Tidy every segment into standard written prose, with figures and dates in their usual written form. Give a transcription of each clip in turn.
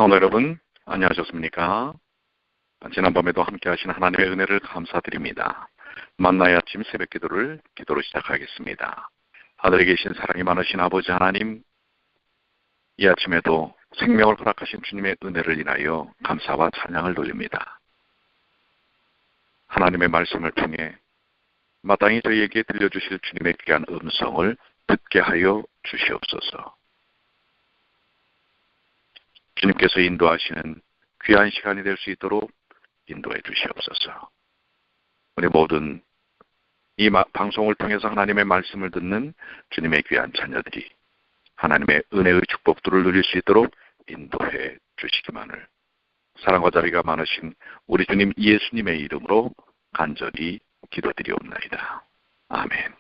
성도 여러분, 안녕하셨습니까? 지난밤에도 함께 하신 하나님의 은혜를 감사드립니다. 만나의 아침 새벽 기도로 시작하겠습니다. 하늘에 계신 사랑이 많으신 아버지 하나님, 이 아침에도 생명을 허락하신 주님의 은혜를 인하여 감사와 찬양을 돌립니다. 하나님의 말씀을 통해 마땅히 저희에게 들려주실 주님의 귀한 음성을 듣게 하여 주시옵소서. 주님께서 인도하시는 귀한 시간이 될 수 있도록 인도해 주시옵소서. 우리 모든 이 방송을 통해서 하나님의 말씀을 듣는 주님의 귀한 자녀들이 하나님의 은혜의 축복들을 누릴 수 있도록 인도해 주시기만을 사랑과 자비가 많으신 우리 주님 예수님의 이름으로 간절히 기도드리옵나이다. 아멘.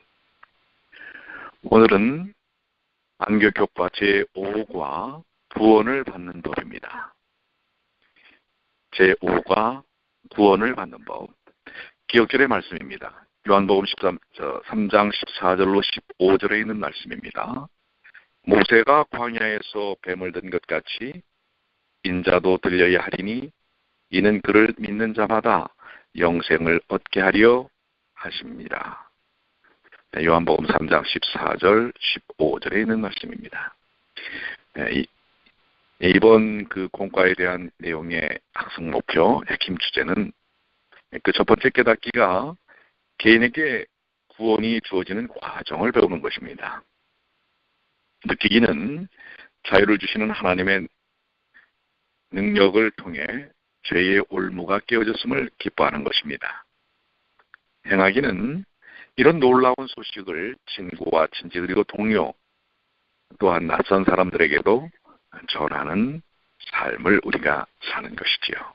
오늘은 안교교과 제5과 구원을 받는 법입니다. 제5과 구원을 받는 법. 기억절의 말씀입니다. 요한복음 3장 14절로 15절에 있는 말씀입니다. 모세가 광야에서 뱀을 든 것 같이 인자도 들려야 하리니 이는 그를 믿는 자마다 영생을 얻게 하려 하십니다. 요한복음 3장 14절 15절에 있는 말씀입니다. 이번 그 공과에 대한 내용의 학습 목표, 핵심 주제는 그 첫 번째 깨닫기가 개인에게 구원이 주어지는 과정을 배우는 것입니다. 느끼기는 자유를 주시는 하나님의 능력을 통해 죄의 올무가 깨어졌음을 기뻐하는 것입니다. 행하기는 이런 놀라운 소식을 친구와 친지 그리고 동료 또한 낯선 사람들에게도 전하는 삶을 우리가 사는 것이지요.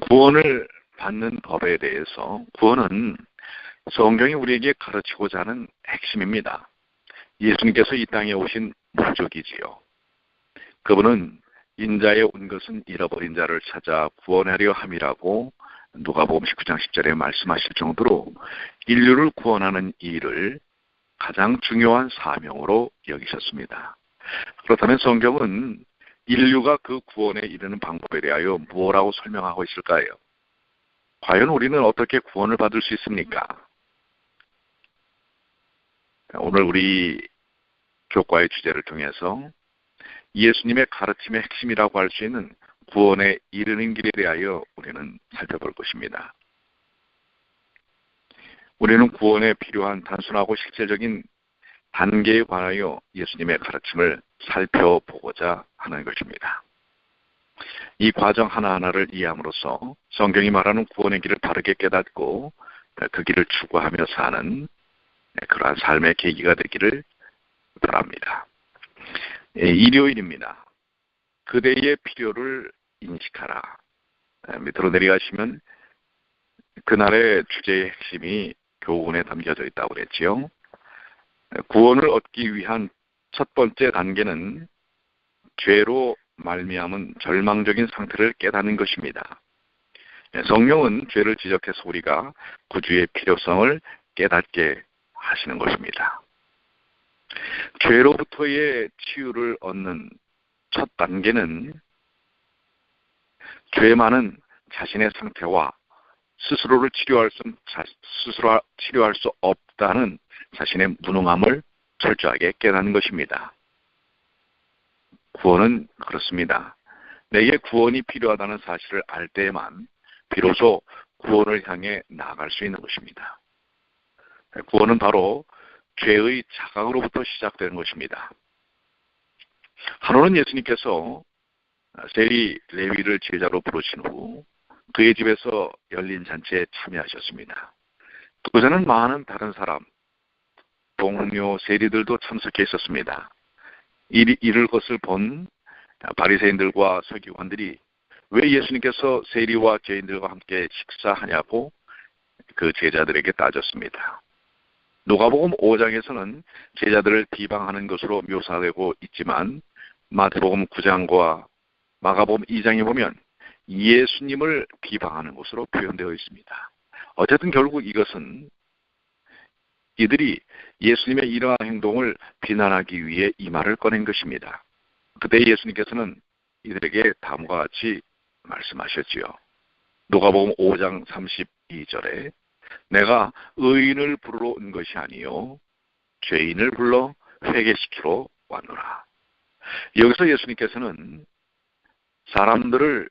구원을 받는 법에 대해서 구원은 성경이 우리에게 가르치고자 하는 핵심입니다. 예수님께서 이 땅에 오신 목적이지요. 그분은 인자에 온 것은 잃어버린 자를 찾아 구원하려 함이라고 누가복음 19장 10절에 말씀하실 정도로 인류를 구원하는 일을 가장 중요한 사명으로 여기셨습니다. 그렇다면 성경은 인류가 그 구원에 이르는 방법에 대하여 무엇라고 설명하고 있을까요? 과연 우리는 어떻게 구원을 받을 수 있습니까? 오늘 우리 교과의 주제를 통해서 예수님의 가르침의 핵심이라고 할 수 있는 구원에 이르는 길에 대하여 우리는 살펴볼 것입니다. 우리는 구원에 필요한 단순하고 실질적인 단계에 관하여 예수님의 가르침을 살펴보고자 하는 것입니다. 이 과정 하나하나를 이해함으로써 성경이 말하는 구원의 길을 바르게 깨닫고 그 길을 추구하며 사는 그러한 삶의 계기가 되기를 바랍니다. 일요일입니다. 그대의 필요를 인식하라. 밑으로 내려가시면 그날의 주제의 핵심이 교훈에 담겨져 있다고 그랬지요. 구원을 얻기 위한 첫 번째 단계는 죄로 말미암은 절망적인 상태를 깨닫는 것입니다. 성령은 죄를 지적해서 우리가 구주의 필요성을 깨닫게 하시는 것입니다. 죄로부터의 치유를 얻는 첫 단계는 죄 많은 자신의 상태와 스스로 치료할 수 없다는 자신의 무능함을 철저하게 깨닫는 것입니다. 구원은 그렇습니다. 내게 구원이 필요하다는 사실을 알 때에만 비로소 구원을 향해 나아갈 수 있는 것입니다. 구원은 바로 죄의 자각으로부터 시작되는 것입니다. 한오는 예수님께서 세리 레위를 제자로 부르신 후 그의 집에서 열린 잔치에 참여하셨습니다. 그전엔 많은 다른 사람, 동료 세리들도 참석해 있었습니다. 이를 것을 본 바리새인들과 서기관들이 왜 예수님께서 세리와 죄인들과 함께 식사하냐고 그 제자들에게 따졌습니다. 누가복음 5장에서는 제자들을 비방하는 것으로 묘사되고 있지만 마태복음 9장과 마가복음 2장에 보면 예수님을 비방하는 것으로 표현되어 있습니다. 어쨌든 결국 이것은 이들이 예수님의 이러한 행동을 비난하기 위해 이 말을 꺼낸 것입니다. 그때 예수님께서는 이들에게 다음과 같이 말씀하셨지요. 누가복음 5장 32절에 내가 의인을 부르러 온 것이 아니요 죄인을 불러 회개시키러 왔노라. 여기서 예수님께서는 사람들을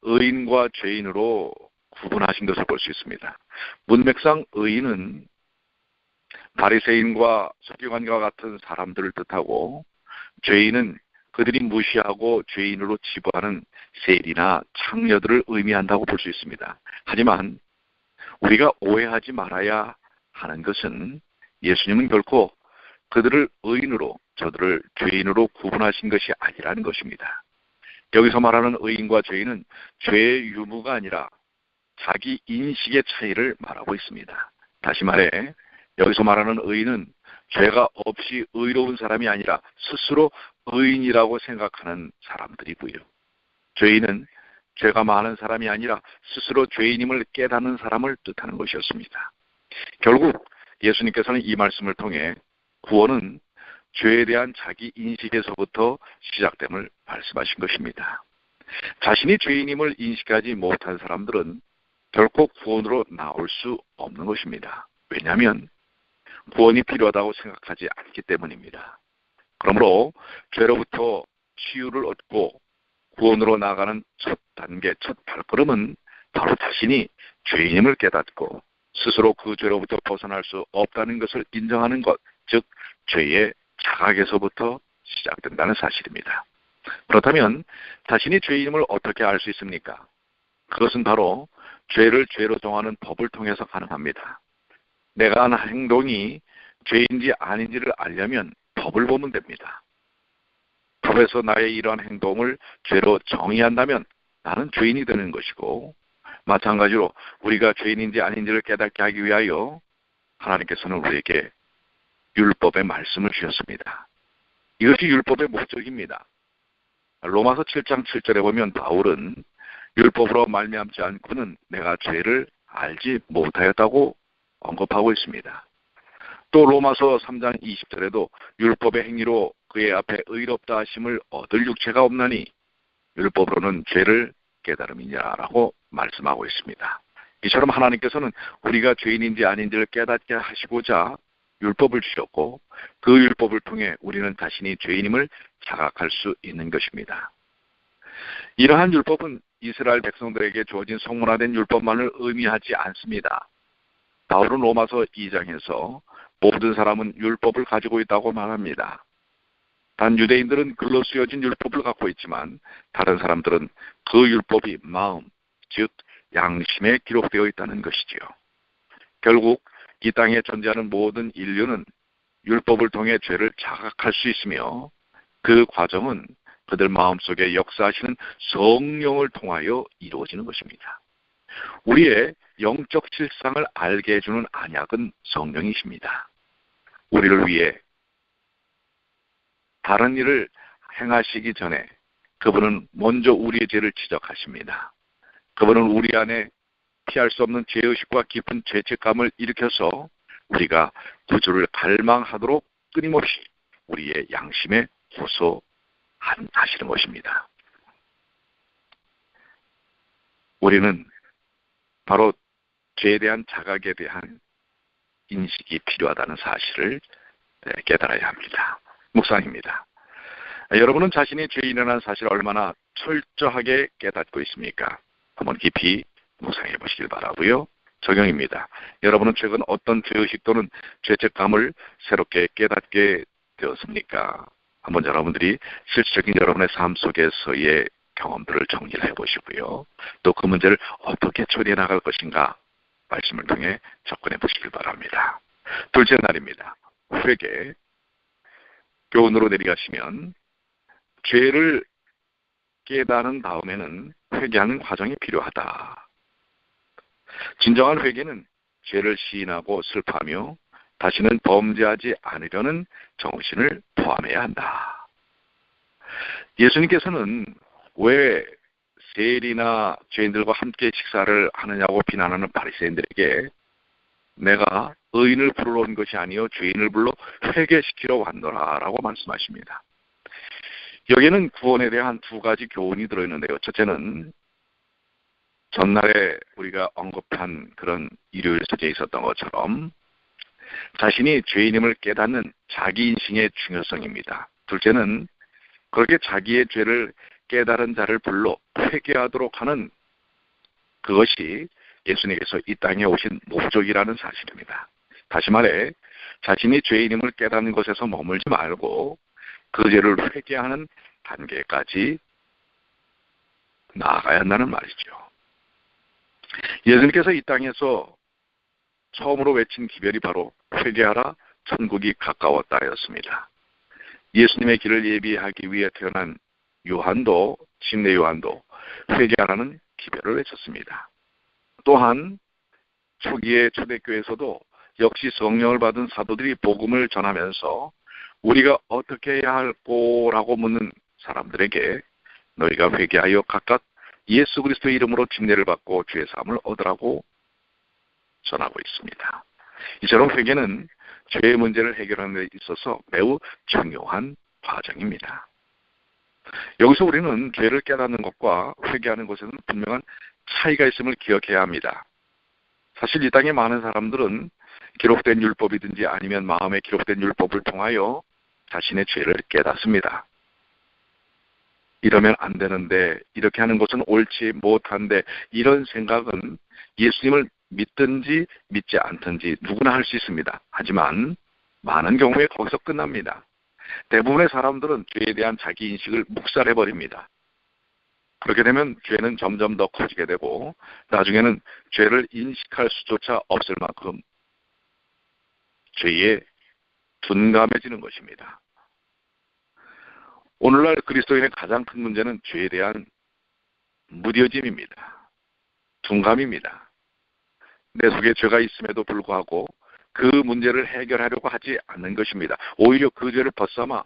의인과 죄인으로 구분하신 것을 볼 수 있습니다. 문맥상 의인은 바리새인과 서기관과 같은 사람들을 뜻하고, 죄인은 그들이 무시하고 죄인으로 치부하는 세리나 창녀들을 의미한다고 볼 수 있습니다. 하지만 우리가 오해하지 말아야 하는 것은 예수님은 결코 그들을 의인으로 저들을 죄인으로 구분하신 것이 아니라는 것입니다. 여기서 말하는 의인과 죄인은 죄의 유무가 아니라 자기 인식의 차이를 말하고 있습니다. 다시 말해 여기서 말하는 의인은 죄가 없이 의로운 사람이 아니라 스스로 의인이라고 생각하는 사람들이고요. 죄인은 죄가 많은 사람이 아니라 스스로 죄인임을 깨닫는 사람을 뜻하는 것이었습니다. 결국 예수님께서는 이 말씀을 통해 구원은 죄에 대한 자기 인식에서부터 시작됨을 말씀하신 것입니다. 자신이 죄인임을 인식하지 못한 사람들은 결코 구원으로 나올 수 없는 것입니다. 왜냐하면 구원이 필요하다고 생각하지 않기 때문입니다. 그러므로 죄로부터 치유를 얻고 구원으로 나가는 첫 단계, 첫 발걸음은 바로 자신이 죄인임을 깨닫고 스스로 그 죄로부터 벗어날 수 없다는 것을 인정하는 것, 즉 죄의 자각에서부터 시작된다는 사실입니다. 그렇다면 자신이 죄인임을 어떻게 알 수 있습니까? 그것은 바로 죄를 죄로 정하는 법을 통해서 가능합니다. 내가 하는 행동이 죄인지 아닌지를 알려면 법을 보면 됩니다. 법에서 나의 이러한 행동을 죄로 정의한다면 나는 죄인이 되는 것이고, 마찬가지로 우리가 죄인인지 아닌지를 깨닫게 하기 위하여 하나님께서는 우리에게 율법의 말씀을 주셨습니다. 이것이 율법의 목적입니다. 로마서 7장 7절에 보면 바울은 율법으로 말미암지 않고는 내가 죄를 알지 못하였다고 언급하고 있습니다. 또 로마서 3장 20절에도 율법의 행위로 그의 앞에 의롭다 하심을 얻을 육체가 없나니 율법으로는 죄를 깨달음이냐라고 말씀하고 있습니다. 이처럼 하나님께서는 우리가 죄인인지 아닌지를 깨닫게 하시고자 율법을 주셨고, 그 율법을 통해 우리는 자신이 죄인임을 자각할 수 있는 것입니다. 이러한 율법은 이스라엘 백성들에게 주어진 성문화된 율법만을 의미하지 않습니다. 바울은 로마서 2장에서 모든 사람은 율법을 가지고 있다고 말합니다. 단 유대인들은 글로 쓰여진 율법을 갖고 있지만 다른 사람들은 그 율법이 마음, 즉 양심에 기록되어 있다는 것이지요. 결국 이 땅에 존재하는 모든 인류는 율법을 통해 죄를 자각할 수 있으며, 그 과정은 그들 마음속에 역사하시는 성령을 통하여 이루어지는 것입니다. 우리의 영적 실상을 알게 해주는 안약은 성령이십니다. 우리를 위해 다른 일을 행하시기 전에 그분은 먼저 우리의 죄를 지적하십니다. 그분은 우리 안에 피할 수 없는 죄의식과 깊은 죄책감을 일으켜서 우리가 구주를 갈망하도록 끊임없이 우리의 양심에 호소하시는 것입니다. 우리는 바로 죄에 대한 자각에 대한 인식이 필요하다는 사실을 깨달아야 합니다. 묵상입니다. 여러분은 자신이 죄인이라는 사실을 얼마나 철저하게 깨닫고 있습니까? 한번 깊이 묵상해 보시길 바라고요. 적용입니다. 여러분은 최근 어떤 죄의식 또는 죄책감을 새롭게 깨닫게 되었습니까? 한번 여러분들이 실질적인 여러분의 삶 속에서의 경험들을 정리를 해보시고요. 또 그 문제를 어떻게 처리해 나갈 것인가 말씀을 통해 접근해 보시길 바랍니다. 둘째 날입니다. 회개. 교훈으로 내려가시면 죄를 깨달은 다음에는 회개하는 과정이 필요하다. 진정한 회개는 죄를 시인하고 슬퍼하며 다시는 범죄하지 않으려는 정신을 포함해야 한다. 예수님께서는 왜 세리나 죄인들과 함께 식사를 하느냐고 비난하는 바리새인들에게 내가 의인을 부르러 온 것이 아니요 죄인을 불러 회개시키러 왔노라 라고 말씀하십니다. 여기에는 구원에 대한 두 가지 교훈이 들어있는데요. 첫째는 전날에 우리가 언급한 그런 일요일 서재에 있었던 것처럼 자신이 죄인임을 깨닫는 자기인식의 중요성입니다. 둘째는 그렇게 자기의 죄를 깨달은 자를 불러 회개하도록 하는 그것이 예수님께서 이 땅에 오신 목적이라는 사실입니다. 다시 말해 자신이 죄인임을 깨닫는 것에서 머물지 말고 그 죄를 회개하는 단계까지 나아가야 한다는 말이죠. 예수님께서 이 땅에서 처음으로 외친 기별이 바로 회개하라 천국이 가까웠다였습니다. 예수님의 길을 예비하기 위해 태어난 요한도, 침례 요한도 회개하라는 기별을 외쳤습니다. 또한 초기의 초대교회에서도 역시 성령을 받은 사도들이 복음을 전하면서 우리가 어떻게 해야 할꼬라고 묻는 사람들에게 너희가 회개하여 각각 예수 그리스도의 이름으로 침례를 받고 죄 사함을 얻으라고 전하고 있습니다. 이처럼 회개는 죄의 문제를 해결하는 데 있어서 매우 중요한 과정입니다. 여기서 우리는 죄를 깨닫는 것과 회개하는 것에는 분명한 차이가 있음을 기억해야 합니다. 사실 이 땅에 많은 사람들은 기록된 율법이든지 아니면 마음에 기록된 율법을 통하여 자신의 죄를 깨닫습니다. 이러면 안 되는데, 이렇게 하는 것은 옳지 못한데, 이런 생각은 예수님을 믿든지 믿지 않든지 누구나 할 수 있습니다. 하지만 많은 경우에 거기서 끝납니다. 대부분의 사람들은 죄에 대한 자기인식을 묵살해버립니다. 그렇게 되면 죄는 점점 더 커지게 되고 나중에는 죄를 인식할 수조차 없을 만큼 죄에 둔감해지는 것입니다. 오늘날 그리스도인의 가장 큰 문제는 죄에 대한 무뎌짐입니다. 둔감입니다. 내 속에 죄가 있음에도 불구하고 그 문제를 해결하려고 하지 않는 것입니다. 오히려 그 죄를 벗삼아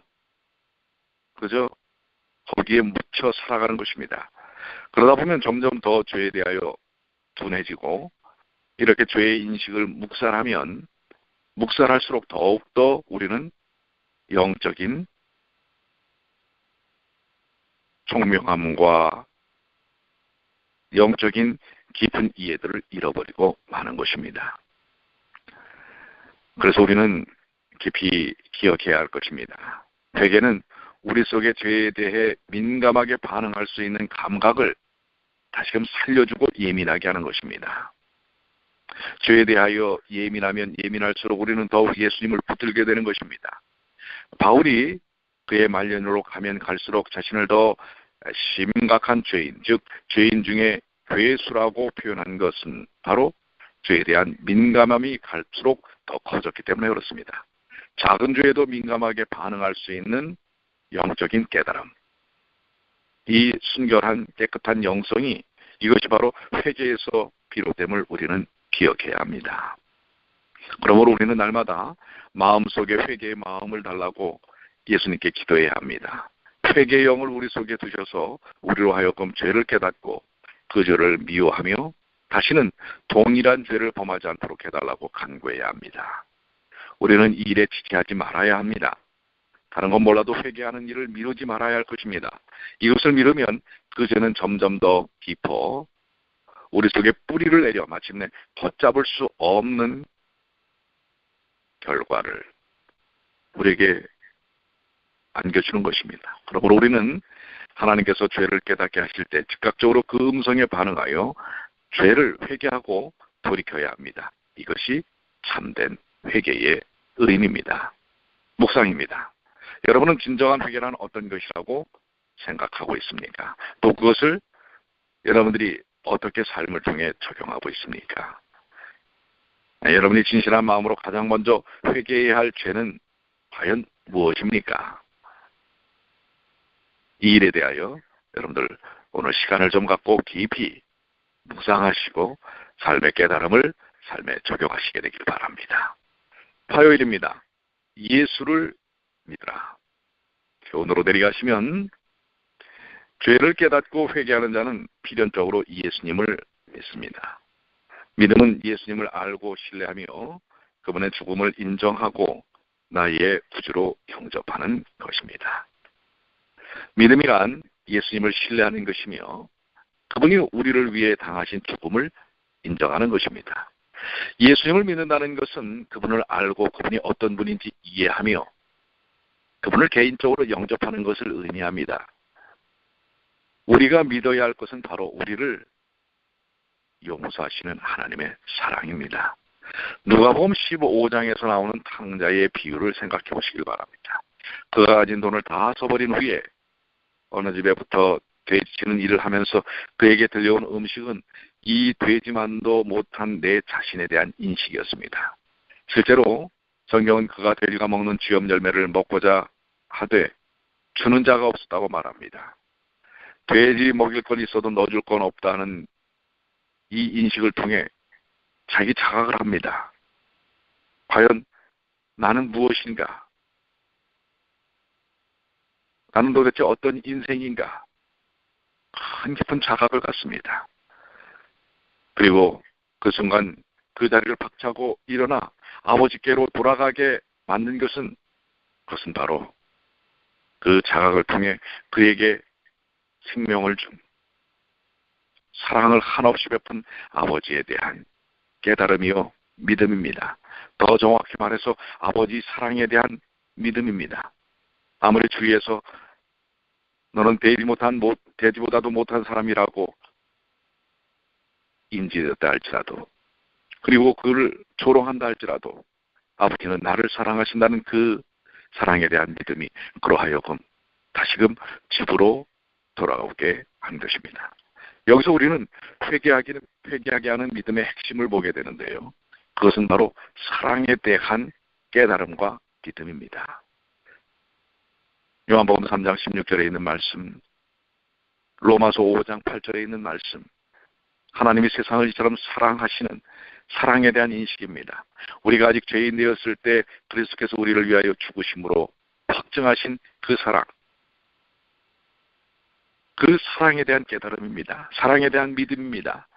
그저 거기에 묻혀 살아가는 것입니다. 그러다 보면 점점 더 죄에 대하여 둔해지고 이렇게 죄의 인식을 묵살하면 묵살할수록 더욱더 우리는 영적인 총명함과 영적인 깊은 이해들을 잃어버리고 마는 것입니다. 그래서 우리는 깊이 기억해야 할 것입니다. 회개는 우리 속의 죄에 대해 민감하게 반응할 수 있는 감각을 다시금 살려주고 예민하게 하는 것입니다. 죄에 대하여 예민하면 예민할수록 우리는 더욱 예수님을 붙들게 되는 것입니다. 바울이 그의 말년으로 가면 갈수록 자신을 더 심각한 죄인, 즉 죄인 중에 괴수라고 표현한 것은 바로 죄에 대한 민감함이 갈수록 더 커졌기 때문에 그렇습니다. 작은 죄에도 민감하게 반응할 수 있는 영적인 깨달음, 이 순결한 깨끗한 영성이 이것이 바로 회개에서 비롯됨을 우리는 기억해야 합니다. 그러므로 우리는 날마다 마음속에 회개의 마음을 달라고 예수님께 기도해야 합니다. 회개의 영을 우리 속에 두셔서 우리로 하여금 죄를 깨닫고 그 죄를 미워하며 다시는 동일한 죄를 범하지 않도록 해달라고 간구해야 합니다. 우리는 이 일에 지체하지 말아야 합니다. 다른 건 몰라도 회개하는 일을 미루지 말아야 할 것입니다. 이것을 미루면 그 죄는 점점 더 깊어 우리 속에 뿌리를 내려 마침내 걷잡을 수 없는 결과를 우리에게 안겨주는 것입니다. 그러므로 우리는 하나님께서 죄를 깨닫게 하실 때 즉각적으로 그 음성에 반응하여 죄를 회개하고 돌이켜야 합니다. 이것이 참된 회개의 의미입니다. 묵상입니다. 여러분은 진정한 회개란 어떤 것이라고 생각하고 있습니까? 또 그것을 여러분들이 어떻게 삶을 통해 적용하고 있습니까? 여러분이 진실한 마음으로 가장 먼저 회개해야 할 죄는 과연 무엇입니까? 이 일에 대하여 여러분들 오늘 시간을 좀 갖고 깊이 묵상하시고 삶의 깨달음을 삶에 적용하시게 되길 바랍니다. 화요일입니다. 예수를 믿으라. 교훈으로 내려가시면 죄를 깨닫고 회개하는 자는 필연적으로 예수님을 믿습니다. 믿음은 예수님을 알고 신뢰하며 그분의 죽음을 인정하고 나의 구주로 영접하는 것입니다. 믿음이란 예수님을 신뢰하는 것이며 그분이 우리를 위해 당하신 죽음을 인정하는 것입니다. 예수님을 믿는다는 것은 그분을 알고 그분이 어떤 분인지 이해하며 그분을 개인적으로 영접하는 것을 의미합니다. 우리가 믿어야 할 것은 바로 우리를 용서하시는 하나님의 사랑입니다. 누가복음 15장에서 나오는 탕자의 비유를 생각해 보시길 바랍니다. 그가 가진 돈을 다 써버린 후에 어느 집에부터 돼지치는 일을 하면서 그에게 들려온 음식은 이 돼지만도 못한 내 자신에 대한 인식이었습니다. 실제로 성경은 그가 돼지가 먹는 쥐염 열매를 먹고자 하되 주는 자가 없었다고 말합니다. 돼지 먹일 건 있어도 넣어줄 건 없다는 이 인식을 통해 자기 자각을 합니다. 과연 나는 무엇인가? 나는 도대체 어떤 인생인가? 큰 깊은 자각을 갖습니다. 그리고 그 순간 그 자리를 박차고 일어나 아버지께로 돌아가게 만든 것은 그것은 바로 그 자각을 통해 그에게 생명을 준 사랑을 한없이 베푼 아버지에 대한 깨달음이요 믿음입니다. 더 정확히 말해서 아버지 사랑에 대한 믿음입니다. 아무리 주위에서 너는 돼지보다도 못한 사람이라고 인지했다 할지라도 그리고 그를 조롱한다 할지라도 아버지는 나를 사랑하신다는 그 사랑에 대한 믿음이 그로 하여금 다시금 집으로 돌아오게 한 것입니다. 여기서 우리는 회개하게 하는 믿음의 핵심을 보게 되는데요. 그것은 바로 사랑에 대한 깨달음과 믿음입니다. 요한복음 3장 16절에 있는 말씀, 로마서 5장 8절에 있는 말씀, 하나님이 세상을 이처럼 사랑하시는 사랑에 대한 인식입니다. 우리가 아직 죄인 되었을 때 그리스도께서 우리를 위하여 죽으심으로 확증하신 그 사랑, 그 사랑에 대한 깨달음입니다. 사랑에 대한 믿음입니다.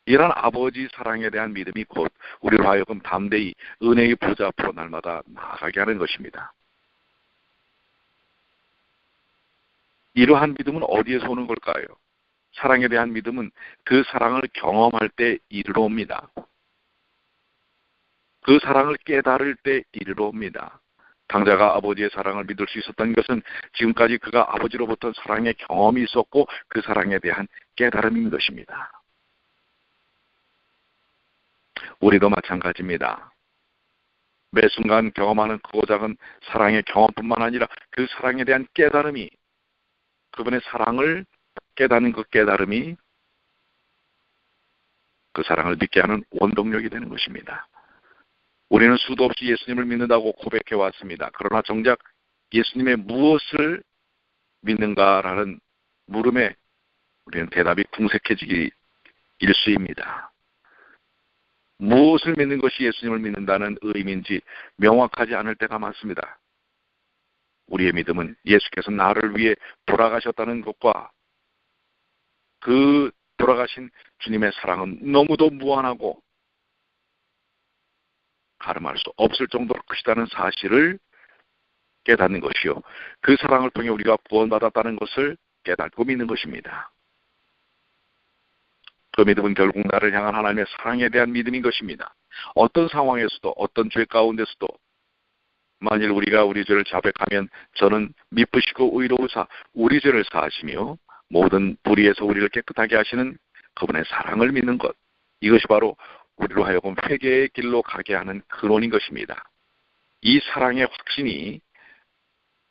이런 아버지 사랑에 대한 믿음이 곧 우리로 하여금 담대히 은혜의 보좌 앞으로 날마다 나아가게 하는 것입니다. 이러한 믿음은 어디에서 오는 걸까요? 사랑에 대한 믿음은 그 사랑을 경험할 때 이르러 옵니다. 그 사랑을 깨달을 때 이르러 옵니다. 탕자가 아버지의 사랑을 믿을 수 있었던 것은 지금까지 그가 아버지로부터 사랑의 경험이 있었고 그 사랑에 대한 깨달음인 것입니다. 우리도 마찬가지입니다. 매 순간 경험하는 크고 작은 사랑의 경험뿐만 아니라 그 사랑에 대한 깨달음이 그분의 사랑을 깨닫는 그 깨달음이 그 사랑을 믿게 하는 원동력이 되는 것입니다. 우리는 수도 없이 예수님을 믿는다고 고백해 왔습니다. 그러나 정작 예수님의 무엇을 믿는가라는 물음에 우리는 대답이 궁색해지기 일쑤입니다. 무엇을 믿는 것이 예수님을 믿는다는 의미인지 명확하지 않을 때가 많습니다. 우리의 믿음은 예수께서 나를 위해 돌아가셨다는 것과 그 돌아가신 주님의 사랑은 너무도 무한하고 가름할 수 없을 정도로 크시다는 사실을 깨닫는 것이요. 그 사랑을 통해 우리가 구원받았다는 것을 깨닫고 믿는 것입니다. 그 믿음은 결국 나를 향한 하나님의 사랑에 대한 믿음인 것입니다. 어떤 상황에서도 어떤 죄 가운데서도 만일 우리가 우리 죄를 자백하면 저는 미쁘시고 의로우사 우리 죄를 사하시며 모든 불의에서 우리를 깨끗하게 하시는 그분의 사랑을 믿는 것, 이것이 바로 우리로 하여금 회개의 길로 가게 하는 근원인 것입니다. 이 사랑의 확신이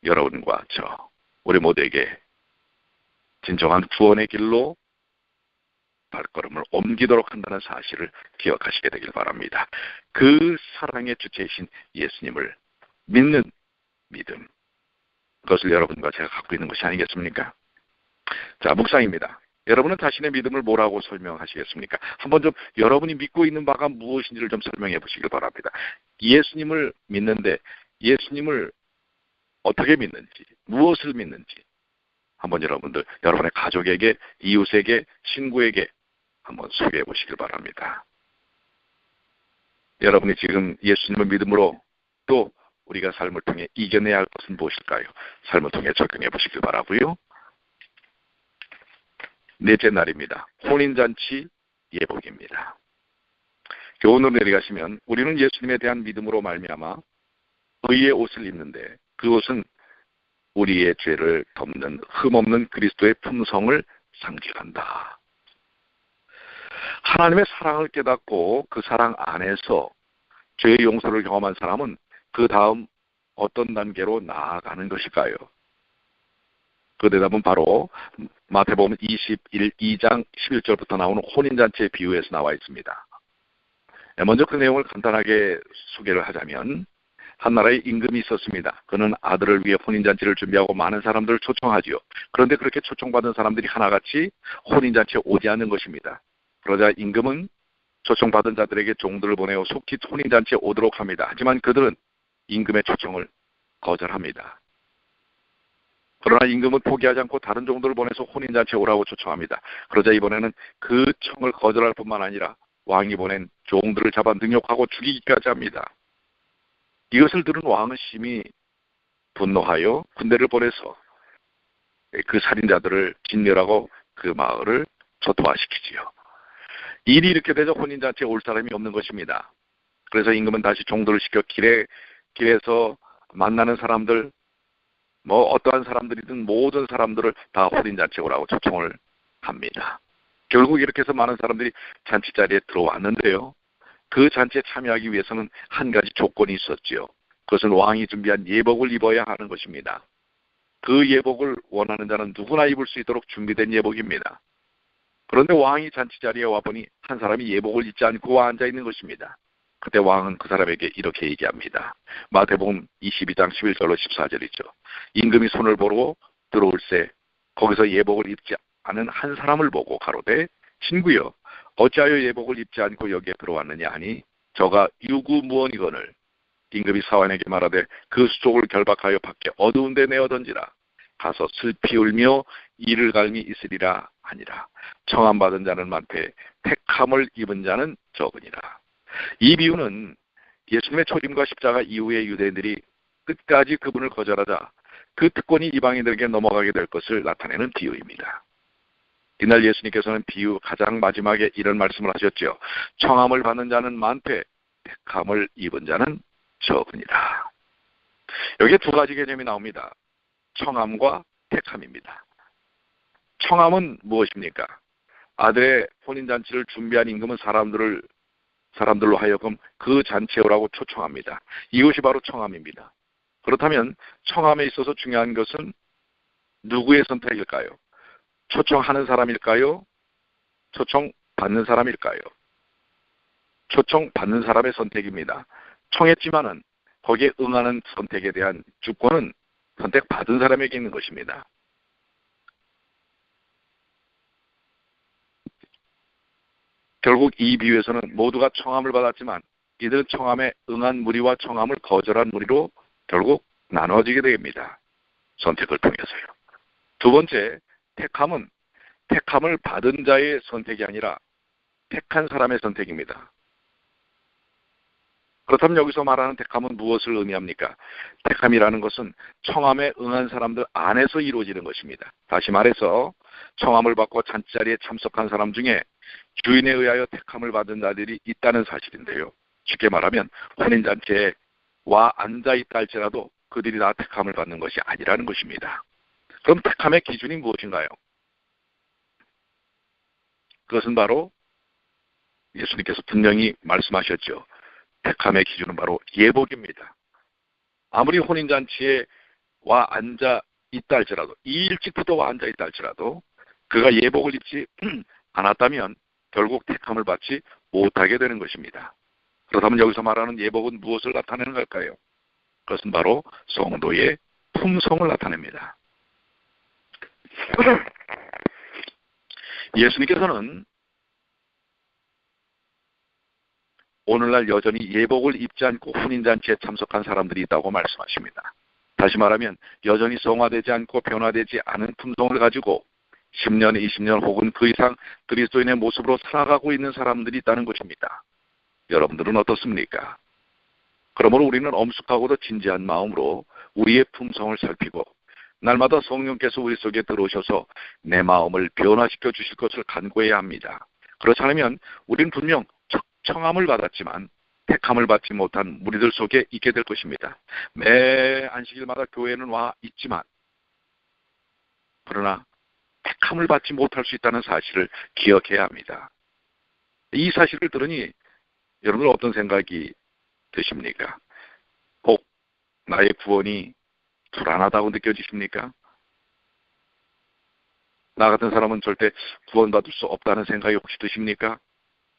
여러분과 저 우리 모두에게 진정한 구원의 길로 발걸음을 옮기도록 한다는 사실을 기억하시게 되길 바랍니다. 그 사랑의 주체이신 예수님을 믿는 믿음, 그것을 여러분과 제가 갖고 있는 것이 아니겠습니까? 자, 묵상입니다. 여러분은 자신의 믿음을 뭐라고 설명하시겠습니까? 한번 좀 여러분이 믿고 있는 바가 무엇인지를 좀 설명해 보시길 바랍니다. 예수님을 믿는데 예수님을 어떻게 믿는지, 무엇을 믿는지 한번 여러분들, 여러분의 가족에게, 이웃에게, 친구에게 한번 소개해 보시길 바랍니다. 여러분이 지금 예수님을 믿음으로 또 우리가 삶을 통해 이겨내야 할 것은 무엇일까요? 삶을 통해 적용해 보시길 바라고요. 넷째 날입니다. 혼인잔치 예복입니다. 교훈으로 내려가시면 우리는 예수님에 대한 믿음으로 말미암아 의의 옷을 입는데 그 옷은 우리의 죄를 덮는 흠없는 그리스도의 품성을 상징한다. 하나님의 사랑을 깨닫고 그 사랑 안에서 죄의 용서를 경험한 사람은 그 다음 어떤 단계로 나아가는 것일까요? 그 대답은 바로 마태복음 2장 11절부터 나오는 혼인잔치의 비유에서 나와 있습니다. 먼저 그 내용을 간단하게 소개를 하자면 한 나라에 임금이 있었습니다. 그는 아들을 위해 혼인잔치를 준비하고 많은 사람들을 초청하지요. 그런데 그렇게 초청받은 사람들이 하나같이 혼인잔치에 오지 않는 것입니다. 그러자 임금은 초청받은 자들에게 종들을 보내어 속히 혼인잔치에 오도록 합니다. 하지만 그들은 임금의 초청을 거절합니다. 그러나 임금은 포기하지 않고 다른 종들을 보내서 혼인잔치에 오라고 초청합니다. 그러자 이번에는 그 청을 거절할 뿐만 아니라 왕이 보낸 종들을 잡아 능욕하고 죽이기까지 합니다. 이것을 들은 왕은 심히 분노하여 군대를 보내서 그 살인자들을 진멸하고 그 마을을 초토화시키지요. 일이 이렇게 되자 혼인잔치에 올 사람이 없는 것입니다. 그래서 임금은 다시 종들을 시켜 길에서 만나는 사람들, 어떠한 사람들이든 모든 사람들을 다 혼인잔치에 오라고 초청을 합니다. 결국 이렇게 해서 많은 사람들이 잔치 자리에 들어왔는데요. 그 잔치에 참여하기 위해서는 한 가지 조건이 있었지요. 그것은 왕이 준비한 예복을 입어야 하는 것입니다. 그 예복을 원하는 자는 누구나 입을 수 있도록 준비된 예복입니다. 그런데 왕이 잔치 자리에 와보니 한 사람이 예복을 입지 않고 앉아있는 것입니다. 그때 왕은 그 사람에게 이렇게 얘기합니다. 마태복음 22장 11절로 14절이죠. 임금이 손을 보고 들어올세 거기서 예복을 입지 않은 한 사람을 보고 가로되 친구여 어찌하여 예복을 입지 않고 여기에 들어왔느냐 하니 저가 유구무원이거늘 임금이 사환에게 말하되 그 수족을 결박하여 밖에 어두운 데 내어 던지라 가서 슬피 울며 이를 갈미 있으리라 하니라. 청함받은 자는 많되 택함을 입은 자는 적으니라. 이 비유는 예수님의 초림과 십자가 이후에 유대인들이 끝까지 그분을 거절하자 그 특권이 이방인들에게 넘어가게 될 것을 나타내는 비유입니다. 이날 예수님께서는 비유 가장 마지막에 이런 말씀을 하셨죠. 청함을 받는 자는 많되 택함을 입은 자는 적으니라. 여기에 두 가지 개념이 나옵니다. 청함과 택함입니다. 청함은 무엇입니까? 아들의 혼인잔치를 준비한 임금은 사람들로 하여금 그 잔치에 오라고 초청합니다. 이것이 바로 청함입니다. 그렇다면 청함에 있어서 중요한 것은 누구의 선택일까요? 초청하는 사람일까요? 초청받는 사람일까요? 초청받는 사람의 선택입니다. 청했지만은 거기에 응하는 선택에 대한 주권은 선택받은 사람에게 있는 것입니다. 결국 이 비유에서는 모두가 청함을 받았지만 이들은 청함에 응한 무리와 청함을 거절한 무리로 결국 나눠지게 됩니다. 선택을 통해서요. 두 번째, 택함은 택함을 받은 자의 선택이 아니라 택한 사람의 선택입니다. 그렇다면 여기서 말하는 택함은 무엇을 의미합니까? 택함이라는 것은 청함에 응한 사람들 안에서 이루어지는 것입니다. 다시 말해서 청함을 받고 잔치자리에 참석한 사람 중에 주인에 의하여 택함을 받은 자들이 있다는 사실인데요. 쉽게 말하면 혼인잔치에 와 앉아있다 할지라도 그들이 다 택함을 받는 것이 아니라는 것입니다. 그럼 택함의 기준이 무엇인가요? 그것은 바로 예수님께서 분명히 말씀하셨죠. 택함의 기준은 바로 예복입니다. 아무리 혼인잔치에 와 앉아 있다 할지라도 이 일찍부터 와 앉아 있다 할지라도 그가 예복을 입지 않았다면 결국 택함을 받지 못하게 되는 것입니다. 그렇다면 여기서 말하는 예복은 무엇을 나타내는 걸까요? 그것은 바로 성도의 품성을 나타냅니다. 예수님께서는 오늘날 여전히 예복을 입지 않고 혼인잔치에 참석한 사람들이 있다고 말씀하십니다. 다시 말하면 여전히 성화되지 않고 변화되지 않은 품성을 가지고 10년, 20년 혹은 그 이상 그리스도인의 모습으로 살아가고 있는 사람들이 있다는 것입니다. 여러분들은 어떻습니까? 그러므로 우리는 엄숙하고도 진지한 마음으로 우리의 품성을 살피고 날마다 성령께서 우리 속에 들어오셔서 내 마음을 변화시켜 주실 것을 간구해야 합니다. 그렇지 않으면 우리는 분명 청함을 받았지만 택함을 받지 못한 무리들 속에 있게 될 것입니다. 매 안식일마다 교회는 와 있지만 그러나 택함을 받지 못할 수 있다는 사실을 기억해야 합니다. 이 사실을 들으니 여러분들 어떤 생각이 드십니까? 혹 나의 구원이 불안하다고 느껴지십니까? 나 같은 사람은 절대 구원받을 수 없다는 생각이 혹시 드십니까?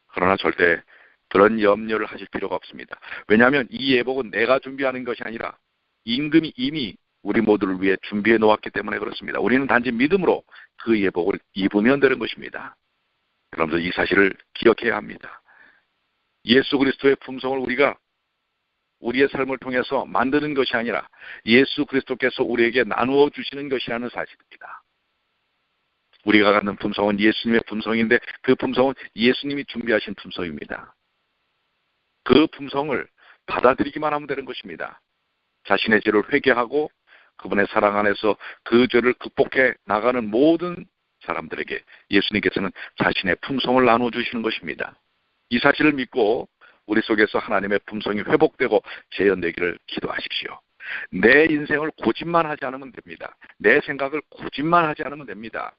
그러나 절대 그런 염려를 하실 필요가 없습니다. 왜냐하면 이 예복은 내가 준비하는 것이 아니라 임금이 이미 우리 모두를 위해 준비해 놓았기 때문에 그렇습니다. 우리는 단지 믿음으로 그 예복을 입으면 되는 것입니다. 여러분들 이 사실을 기억해야 합니다. 예수 그리스도의 품성을 우리가 우리의 삶을 통해서 만드는 것이 아니라 예수 그리스도께서 우리에게 나누어 주시는 것이라는 사실입니다. 우리가 갖는 품성은 예수님의 품성인데 그 품성은 예수님이 준비하신 품성입니다. 그 품성을 받아들이기만 하면 되는 것입니다. 자신의 죄를 회개하고 그분의 사랑 안에서 그 죄를 극복해 나가는 모든 사람들에게 예수님께서는 자신의 품성을 나눠주시는 것입니다. 이 사실을 믿고 우리 속에서 하나님의 품성이 회복되고 재현되기를 기도하십시오. 내 인생을 고집만 하지 않으면 됩니다. 내 생각을 고집만 하지 않으면 됩니다.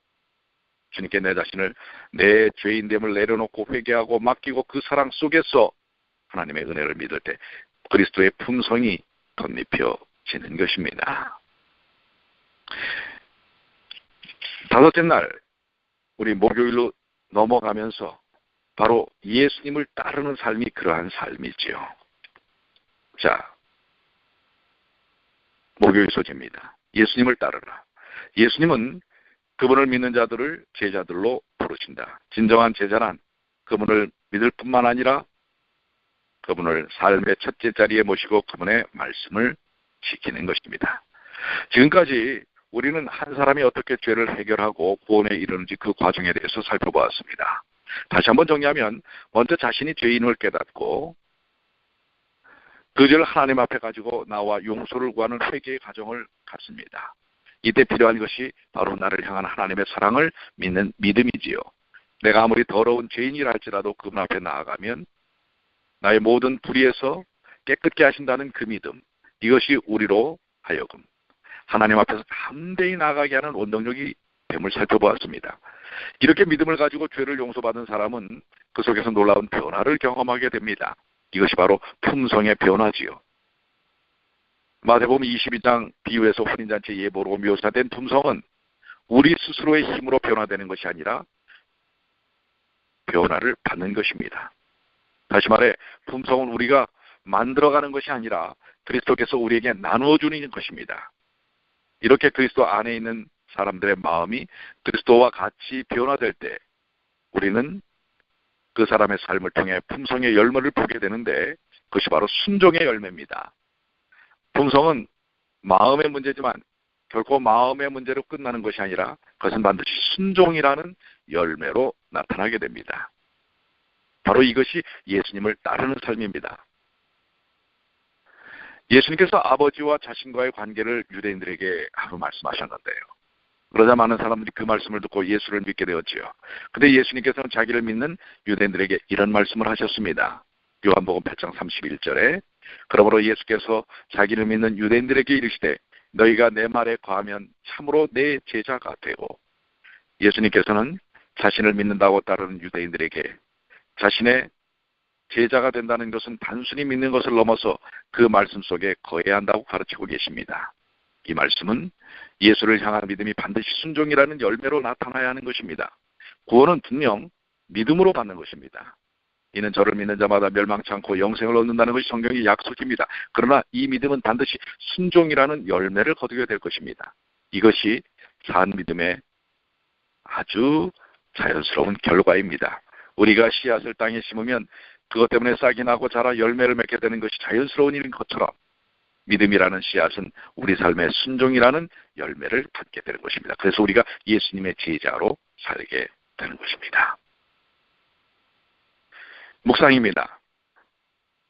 주님께 내 자신을 내 죄인됨을 내려놓고 회개하고 맡기고 그 사랑 속에서 하나님의 은혜를 믿을 때 그리스도의 품성이 덧입혀지는 것입니다. 다섯째 날 우리 목요일로 넘어가면서 바로 예수님을 따르는 삶이 그러한 삶이지요. 자, 목요일 소재입니다. 예수님을 따르라. 예수님은 그분을 믿는 자들을 제자들로 부르신다. 진정한 제자란 그분을 믿을 뿐만 아니라 그분을 삶의 첫째 자리에 모시고 그분의 말씀을 지키는 것입니다. 지금까지 우리는 한 사람이 어떻게 죄를 해결하고 구원에 이르는지 그 과정에 대해서 살펴보았습니다. 다시 한번 정리하면 먼저 자신이 죄인을 깨닫고 그 죄를 하나님 앞에 가지고 나와 용서를 구하는 회개의 과정을 갖습니다. 이때 필요한 것이 바로 나를 향한 하나님의 사랑을 믿는 믿음이지요. 내가 아무리 더러운 죄인이라 할지라도 그분 앞에 나아가면 나의 모든 불의에서 깨끗게 하신다는 그 믿음, 이것이 우리로 하여금 하나님 앞에서 담대히 나아가게 하는 원동력이 됨을 살펴보았습니다. 이렇게 믿음을 가지고 죄를 용서받은 사람은 그 속에서 놀라운 변화를 경험하게 됩니다. 이것이 바로 품성의 변화지요. 마태복음 22장 비유에서 혼인잔치 예보로 묘사된 품성은 우리 스스로의 힘으로 변화되는 것이 아니라 변화를 받는 것입니다. 다시 말해 품성은 우리가 만들어가는 것이 아니라 그리스도께서 우리에게 나누어 주는 것입니다. 이렇게 그리스도 안에 있는 사람들의 마음이 그리스도와 같이 변화될 때 우리는 그 사람의 삶을 통해 품성의 열매를 보게 되는데 그것이 바로 순종의 열매입니다. 품성은 마음의 문제지만 결코 마음의 문제로 끝나는 것이 아니라 그것은 반드시 순종이라는 열매로 나타나게 됩니다. 바로 이것이 예수님을 따르는 삶입니다. 예수님께서 아버지와 자신과의 관계를 유대인들에게 하루 말씀하셨는데요. 그러자 많은 사람들이 그 말씀을 듣고 예수를 믿게 되었지요. 근데 예수님께서는 자기를 믿는 유대인들에게 이런 말씀을 하셨습니다. 요한복음 8장 31절에 그러므로 예수께서 자기를 믿는 유대인들에게 이르시되 너희가 내 말에 거하면 참으로 내 제자가 되고, 예수님께서는 자신을 믿는다고 따르는 유대인들에게 자신의 제자가 된다는 것은 단순히 믿는 것을 넘어서 그 말씀 속에 거해야 한다고 가르치고 계십니다. 이 말씀은 예수를 향한 믿음이 반드시 순종이라는 열매로 나타나야 하는 것입니다. 구원은 분명 믿음으로 받는 것입니다. 이는 저를 믿는 자마다 멸망치 않고 영생을 얻는다는 것이 성경의 약속입니다. 그러나 이 믿음은 반드시 순종이라는 열매를 거두게 될 것입니다. 이것이 산 믿음의 아주 자연스러운 결과입니다. 우리가 씨앗을 땅에 심으면 그것 때문에 싹이 나고 자라 열매를 맺게 되는 것이 자연스러운 일인 것처럼 믿음이라는 씨앗은 우리 삶의 순종이라는 열매를 받게 되는 것입니다. 그래서 우리가 예수님의 제자로 살게 되는 것입니다. 묵상입니다.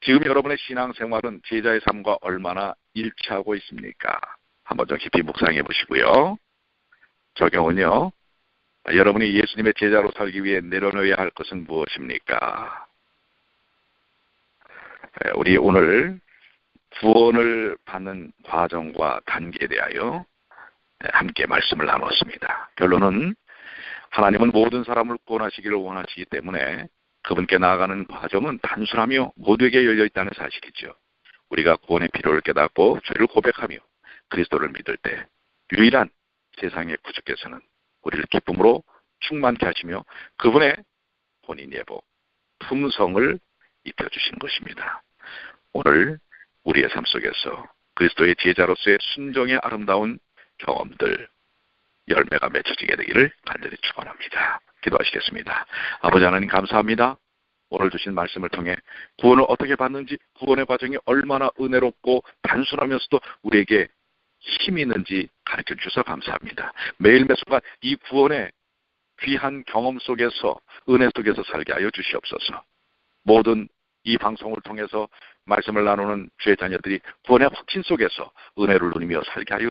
지금 여러분의 신앙생활은 제자의 삶과 얼마나 일치하고 있습니까? 한번 좀 깊이 묵상해 보시고요. 적용은요. 여러분이 예수님의 제자로 살기 위해 내려놓아야 할 것은 무엇입니까? 우리 오늘 구원을 받는 과정과 단계에 대하여 함께 말씀을 나눴습니다. 결론은 하나님은 모든 사람을 구원하시기를 원하시기 때문에 그분께 나아가는 과정은 단순하며 모두에게 열려있다는 사실이죠. 우리가 구원의 필요를 깨닫고 죄를 고백하며 그리스도를 믿을 때 유일한 세상의 구주께서는 우리를 기쁨으로 충만케 하시며 그분의 본인 예복, 품성을 입혀주신 것입니다. 오늘 우리의 삶 속에서 그리스도의 제자로서의 순종의 아름다운 경험들, 열매가 맺혀지게 되기를 간절히 축원합니다. 기도하시겠습니다. 아버지 하나님 감사합니다. 오늘 주신 말씀을 통해 구원을 어떻게 받는지, 구원의 과정이 얼마나 은혜롭고 단순하면서도 우리에게 힘이 있는지 가르쳐 주셔서 감사합니다. 매일 매 순간 이 구원의 귀한 경험 속에서, 은혜 속에서 살게 하여 주시옵소서. 모든 이 방송을 통해서 말씀을 나누는 주의 자녀들이 구원의 확신 속에서 은혜를 누리며 살게 하여